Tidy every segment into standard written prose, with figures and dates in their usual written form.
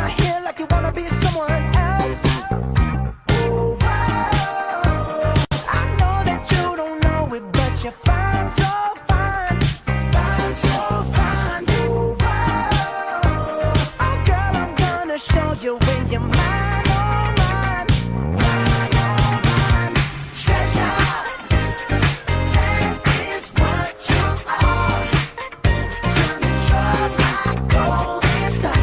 my hair like you wanna be someone else. Ooh, wow. I know that you don't know it, but you're fine, so fine, fine, so fine. Ooh, wow. Oh, girl, I'm gonna show you when you're mine, oh, mine, mine, oh, mine. Treasure, that is what you are. Honey, you're my golden star.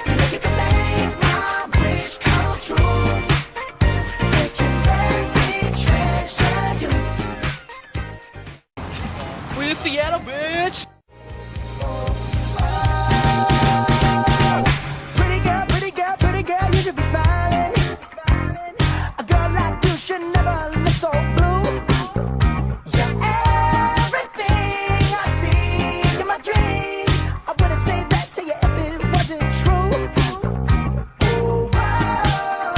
You know you can make my wish come true if you let me treasure you. We Seattle, bitch. Pretty girl, pretty girl, pretty girl, you should be smiling. A girl like you should never look so blue. You're everything I see in my dreams. I wouldn't say that to you if it wasn't true. Ooh, wow.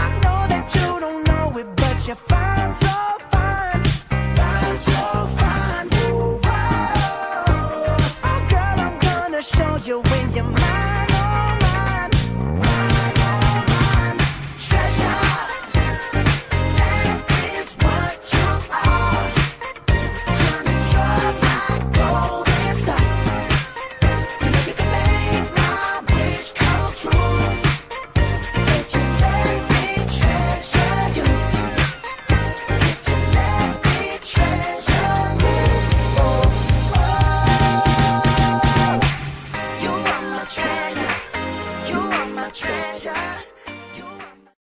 I know that you don't know it, but you're fine, so fine, fine, so fine. Ooh, wow. Oh, girl, I'm gonna show you when you're mine, oh, mine, mine, oh, mine. Treasure, that is what you are. Honey, you're my golden star. You know you can make my wish come true if you let me treasure you. If you let me treasure you. Oh, oh. You are my treasure. You are my treasure.